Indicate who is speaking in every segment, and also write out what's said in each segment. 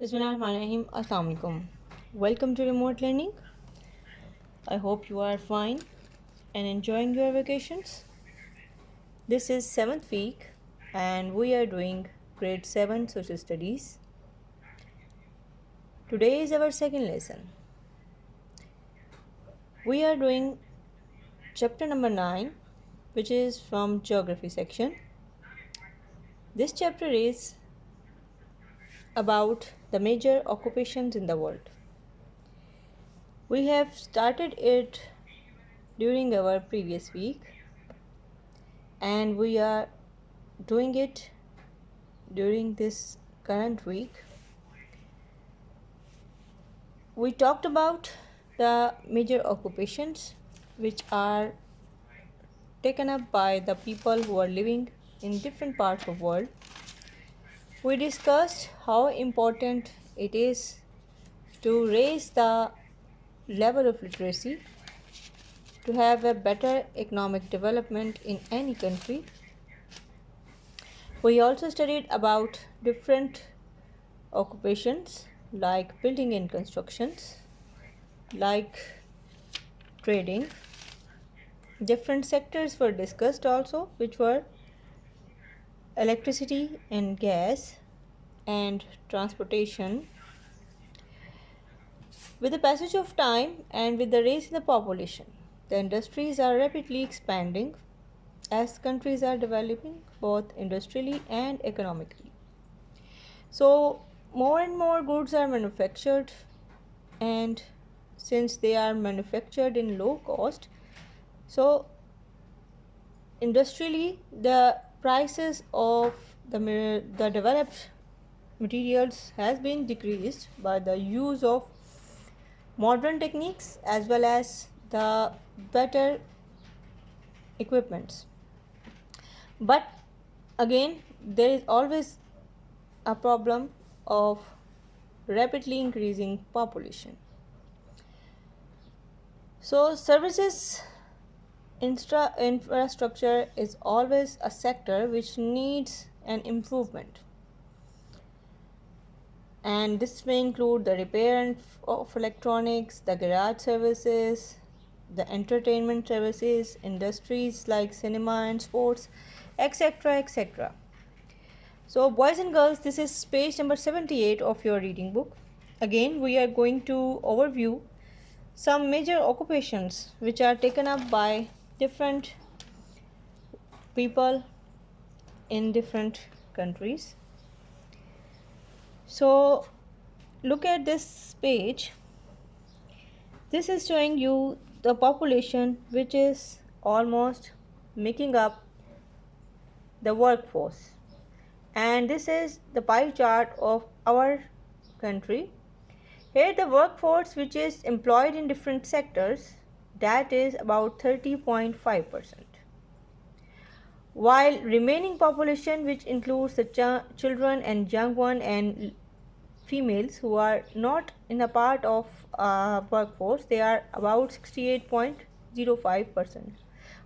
Speaker 1: Bismillahirrahmanirrahim. Assalamu alaikum. Welcome to remote learning. I hope you are fine and enjoying your vacations. This is 7th week and we are doing grade 7 social studies. Today is our second lesson. We are doing chapter number 9, which is from geography section. This chapter is about the major occupations in the world. We have started it during our previous week and we are doing it during this current week. We talked about the major occupations which are taken up by the people who are living in different parts of the world. We discussed how important it is to raise the level of literacy to have a better economic development in any country. We also studied about different occupations like building and constructions, like trading. Different sectors were discussed also, which were electricity and gas and transportation. With the passage of time and with the rise in the population, the industries are rapidly expanding as countries are developing both industrially and economically. So more and more goods are manufactured, and since they are manufactured in low cost, so industrially the prices of the developed materials has been decreased by the use of modern techniques as well as the better equipments. But again, there is always a problem of rapidly increasing population. So services infrastructure is always a sector which needs an improvement, and this may include the repair of electronics, the garage services, the entertainment services, industries like cinema and sports, etc. etc. So boys and girls, this is page number 78 of your reading book. Again, we are going to overview some major occupations which are taken up by different people in different countries. So look at this page. This is showing you the population which is almost making up the workforce, and this is the pie chart of our country. Here the workforce which is employed in different sectors, that is about 30.5%, while remaining population which includes the children and young one and females who are not in a part of workforce, they are about 68.05%,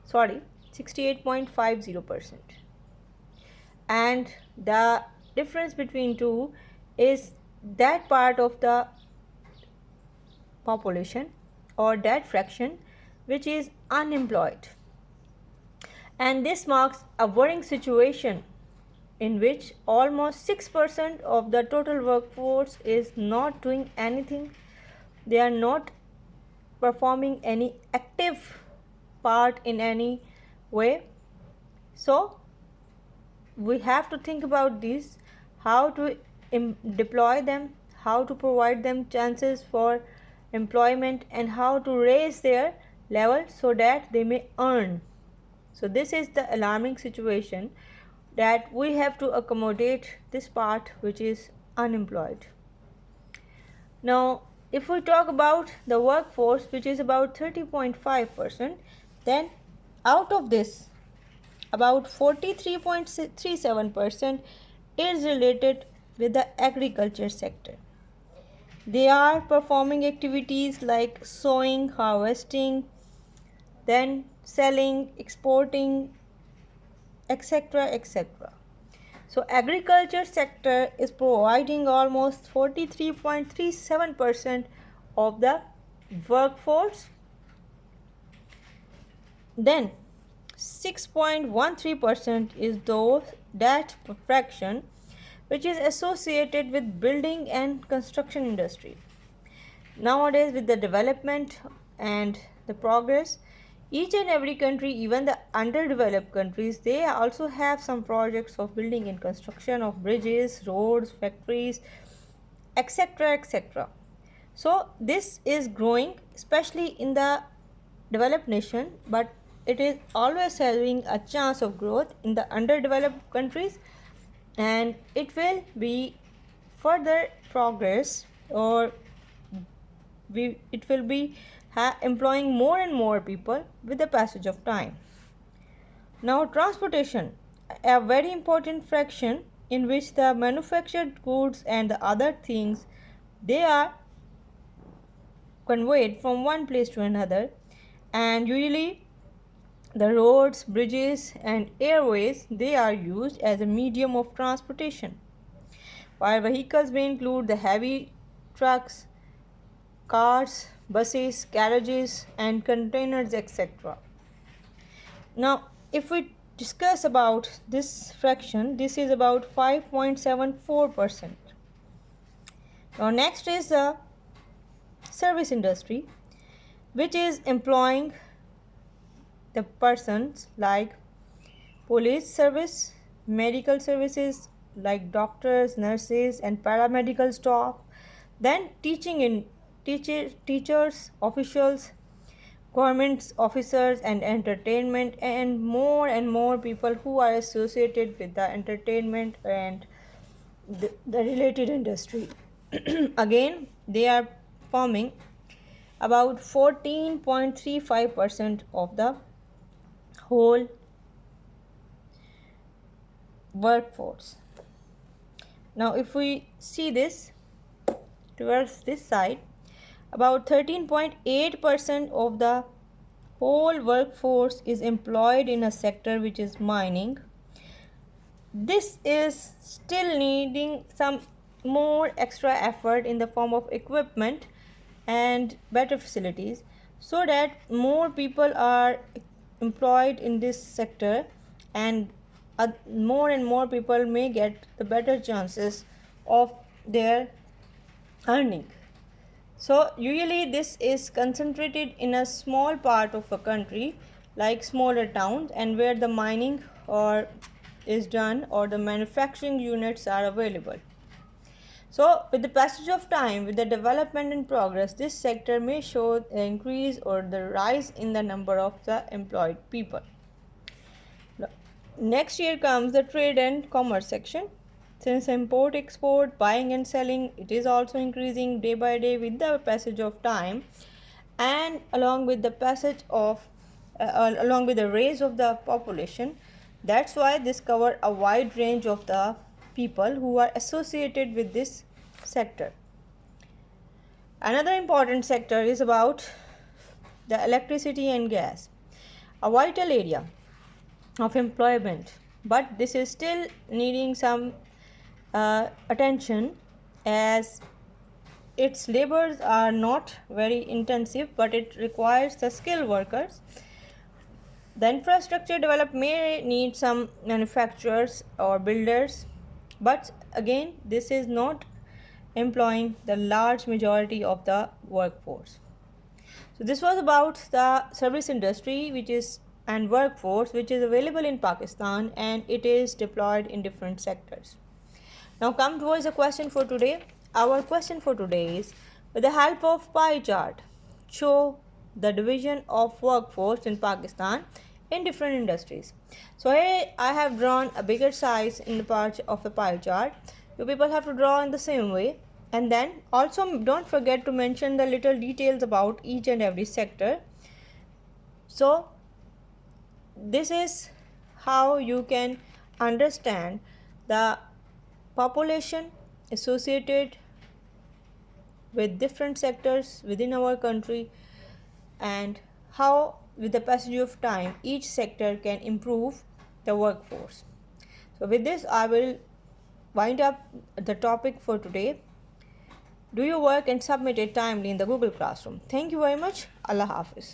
Speaker 1: sorry, 68.50%. And the difference between two is that part of the population or that fraction which is unemployed, and this marks a worrying situation in which almost 6% of the total workforce is not doing anything. They are not performing any active part in any way. So we have to think about this, how to deploy them, how to provide them chances for employment, and how to raise their level so that they may earn. So this is the alarming situation, that we have to accommodate this part which is unemployed. Now if we talk about the workforce which is about 30.5%, then out of this about 43.37% is related with the agriculture sector. They are performing activities like sowing, harvesting, then selling, exporting, etc. etc. So agriculture sector is providing almost 43.37% of the workforce. Then 6.13% is those that fraction which is associated with building and construction industry. Nowadays, with the development and the progress, each and every country, even the underdeveloped countries, they also have some projects of building and construction of bridges, roads, factories, etc. etc. So this is growing, especially in the developed nation, but it is always having a chance of growth in the underdeveloped countries, and it will be further progress, or it will be employing more and more people with the passage of time. Now transportation, a very important fraction in which the manufactured goods and the other things, they are conveyed from one place to another, and usually the roads, bridges and airways, they are used as a medium of transportation, while vehicles may include the heavy trucks, cars, buses, carriages and containers, etc. Now if we discuss about this fraction, this is about 5.74%. Now next is the service industry, which is employing the persons like police service, medical services like doctors, nurses and paramedical staff, then teachers, officials, government officers and entertainment, and more people who are associated with the entertainment and the related industry. Again, they are forming about 14.35% of the whole workforce. Now if we see this towards this side, about 13.8% of the whole workforce is employed in a sector which is mining. This is still needing some more extra effort in the form of equipment and better facilities, so that more people are employed in this sector, and more and more people may get the better chances of their earning. So usually this is concentrated in a small part of a country like smaller towns, and where the mining or is done or the manufacturing units are available. So with the passage of time, with the development and progress, this sector may show an increase or the rise in the number of the employed people. Next year comes the trade and commerce section. Since import, export, buying and selling, it is also increasing day by day with the passage of time, and along with the rise of the population. That's why this covers a wide range of the people who are associated with this sector. Another important sector is about the electricity and gas, a vital area of employment, but this is still needing some attention, as its labors are not very intensive, but it requires the skilled workers. The infrastructure developed may need some manufacturers or builders, but again this is not employing the large majority of the workforce. So this was about the service industry and workforce which is available in Pakistan, and it is deployed in different sectors. Now come towards the question for today. Our question for today is, with the help of pie chart, show the division of workforce in Pakistan in different industries. So here I have drawn a bigger size in the part of the pie chart. You people have to draw in the same way, and then also don't forget to mention the little details about each and every sector. So this is how you can understand the population associated with different sectors within our country, and how with the passage of time each sector can improve the workforce. So with this, I will wind up the topic for today. Do your work and submit it timely in the Google Classroom. Thank you very much. Allah Hafiz.